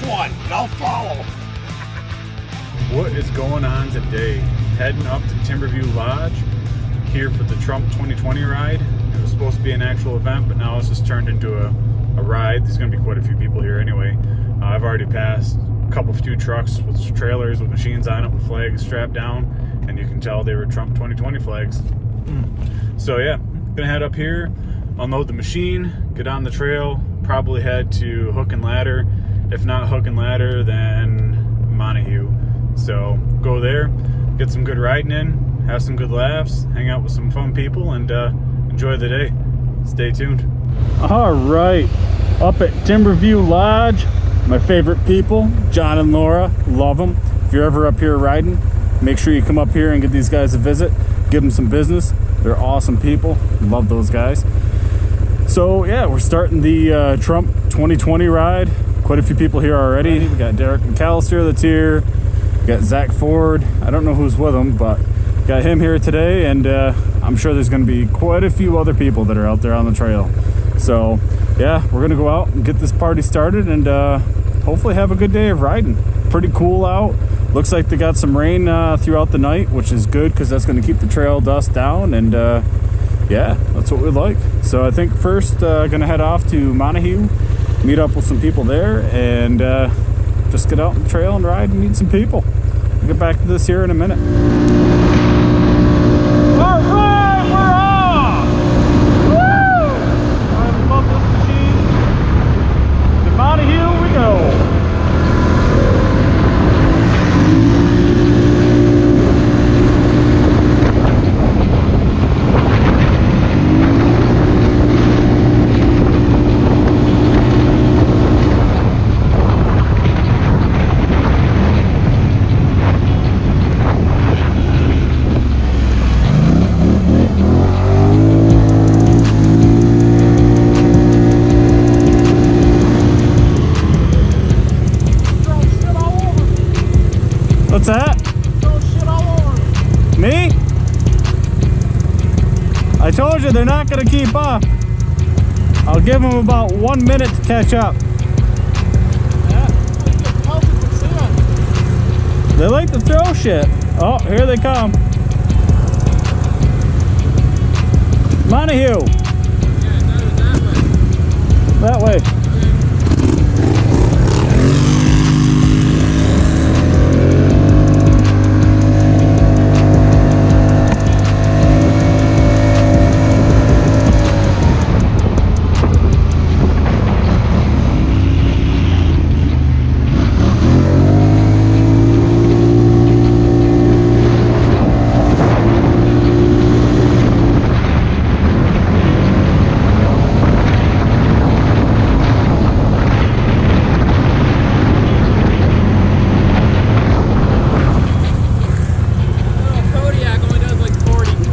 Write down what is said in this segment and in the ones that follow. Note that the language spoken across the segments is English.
one, and I'll follow. What is going on today? Heading up to Timberview Lodge here for the Trump 2020 ride. It was supposed to be an actual event, but now it's just turned into a ride. There's going to be quite a few people here anyway. I've already passed a few trucks with trailers with machines on it with flags strapped down, and you can tell they were Trump 2020 flags. So yeah, gonna head up here, unload the machine, get on the trail, probably head to Hook and Ladder. If not Hook and Ladder, then Montague. So go there, get some good riding in, have some good laughs, hang out with some fun people, and enjoy the day. Stay tuned. All right, up at Timberview Lodge, my favorite people, John and Laura, love them. If you're ever up here riding, make sure you come up here and give these guys a visit, give them some business. They're awesome people, love those guys. So yeah, we're starting the Trump 2020 ride. Quite a few people here already. We got Derek McAllister that's here. We got Zach Ford. I don't know who's with him, but got him here today, and I'm sure there's going to be quite a few other people that are out there on the trail. So yeah, we're going to go out and get this party started, and hopefully have a good day of riding. Pretty cool out. Looks like they got some rain throughout the night, which is good because that's going to keep the trail dust down, and yeah, that's what we like. So I think first going to head off to Montague, meet up with some people there, and just get out on the trail and ride and meet some people. We'll get back to this here in a minute. All right, we're off! Woo! I love this machine. To Montague we go. What's that? Throw shit all over. Me? I told you they're not going to keep up. I'll give them about 1 minute to catch up. They like to throw shit. Oh, here they come. Montague. That way.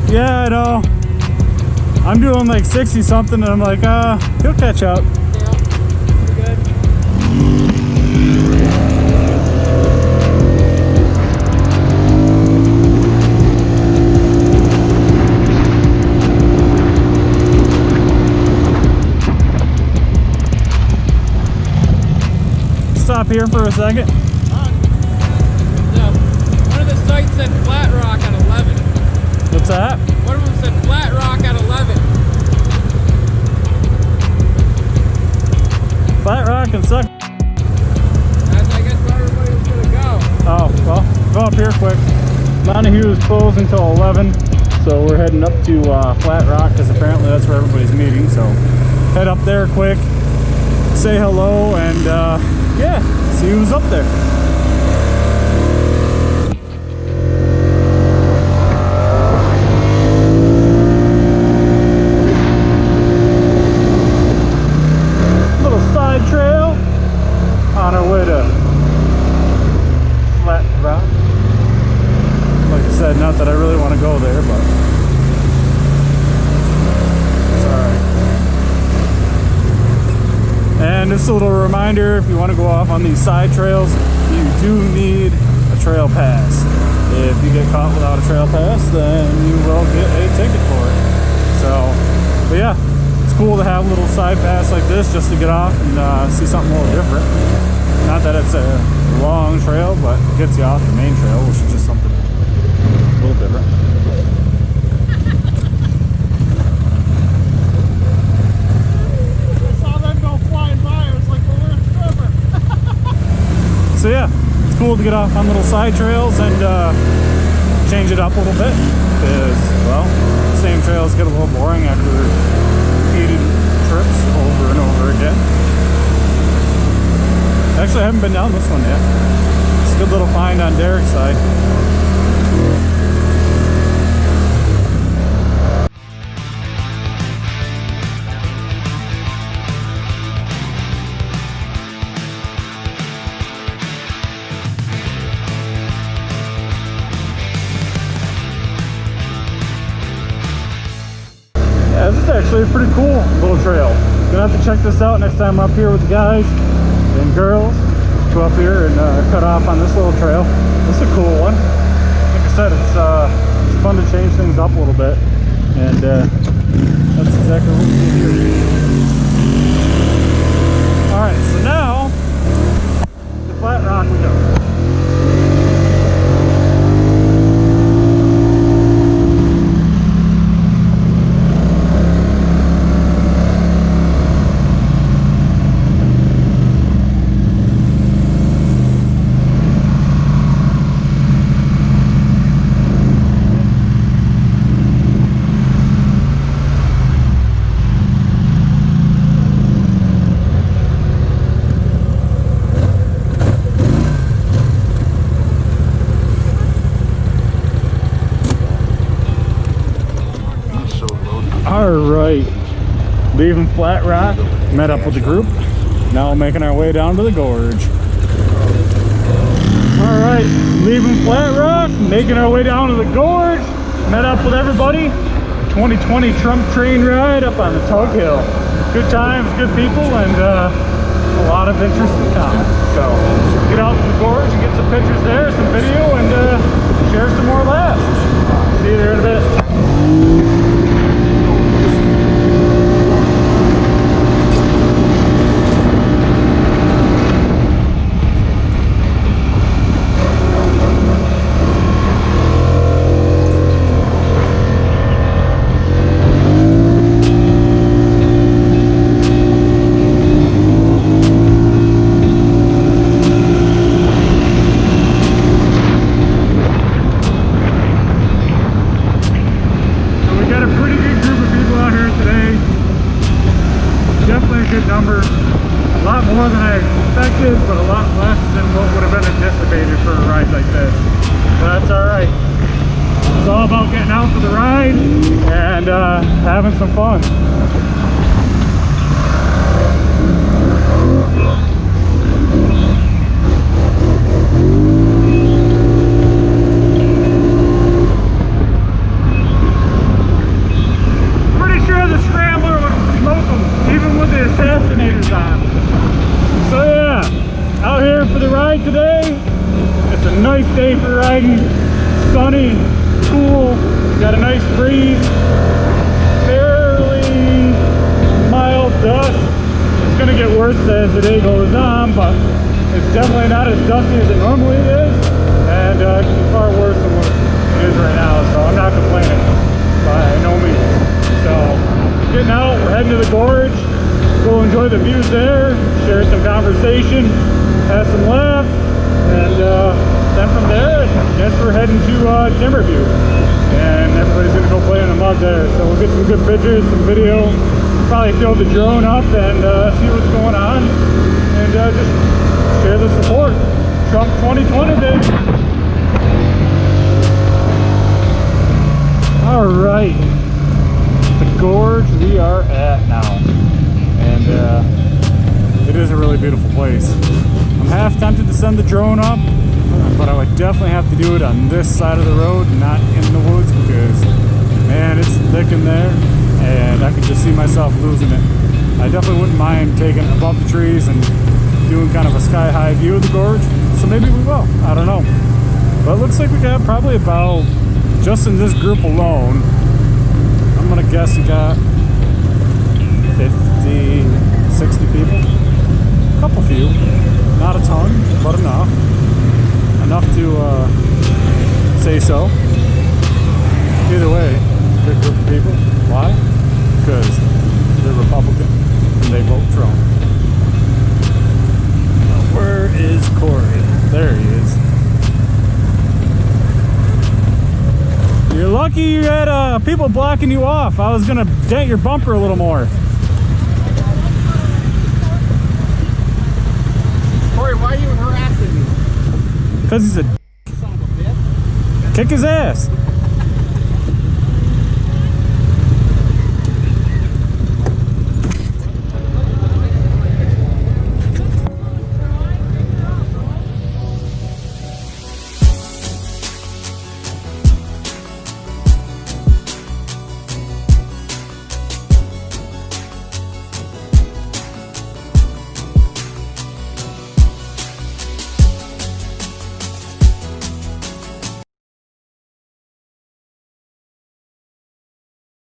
Yeah, I know. I'm doing like 60 something, and I'm like, he'll catch up. Yeah, good. Stop here for a second. One of the sites said Flat Rock at 11. What's that? One of them said Flat Rock at 11. Flat Rock and suck. That's, I guess, where everybody was going to go. Oh, well, go up here quick. Montague is closed until 11, so we're heading up to Flat Rock because apparently that's where everybody's meeting. So head up there quick, say hello, and yeah, see who's up there. Trail on our way to Flat Rock. Like I said, not that I really want to go there, but it's alright. And just a little reminder, if you want to go off on these side trails, you do need a trail pass. If you get caught without a trail pass, then you will get a ticket for it. So, but yeah, it's cool to have a little side pass like this just to get off and see something a little different. Not that it's a long trail, but it gets you off the main trail, which is just something a little different. I saw them go flying by. I was like, well, we're in Trevor. So yeah, it's cool to get off on little side trails and change it up a little bit, because, well, same trails get a little boring after repeated trips over and over again. Actually, I haven't been down this one yet. It's a good little find on Derek's side. Yeah, this is actually a pretty cool little trail. Gonna have to check this out next time I'm up here with the guys and girls. Go up here and cut off on this little trail. This is a cool one. Like I said, it's fun to change things up a little bit, and that's exactly what we did here. All right, so now the flat rock we go. Alright, leaving Flat Rock, met up with the group, now making our way down to the gorge. Alright, leaving Flat Rock, making our way down to the gorge, met up with everybody. 2020 Trump train ride up on the Tug Hill. Good times, good people, and a lot of interest in common. So, get out to the gorge and get some pictures there, some video, and share some more laughs. See you there in a bit. Number, a lot more than I expected, but a lot less than what would have been anticipated for a ride like this. But that's all right. It's all about getting out for the ride and having some fun. Pretty sure the Scrambler would smoke them, even with the assassinators on. So yeah, out here for the ride today. It's a nice day for riding. Sunny, cool, got a nice breeze, fairly mild dust. It's gonna get worse as the day goes on, but it's definitely not as dusty as it normally is, and it can be far worse than what it is right now, so I'm not complaining by no means. So getting out, we're heading to the gorge. We'll enjoy the views there, share some conversation, have some laughs, and then from there, I guess we're heading to Timberview, and everybody's gonna go play in the mud there. So we'll get some good pictures, some video, probably fill the drone up and see what's going on, and just share the support. Trump 2020, baby. All right, the gorge we are at now, and it is a really beautiful place. I'm half tempted to send the drone up, but I would definitely have to do it on this side of the road, not in the woods, because man, it's thick in there and I could just see myself losing it. I definitely wouldn't mind taking above the trees and doing kind of a sky-high view of the gorge, so maybe we will, I don't know. But it looks like we got probably about, just in this group alone, I'm gonna guess we got 50, 60 people. couple few. Not a ton, but enough. Enough to say so. Either way, good group of people. Why? Because they're Republican and they vote Trump. Where is Corey? There he is. You're lucky you had people blocking you off. I was gonna dent your bumper a little more. Corey, why are you harassing me? Because he's a Son of a bitch. kick his ass.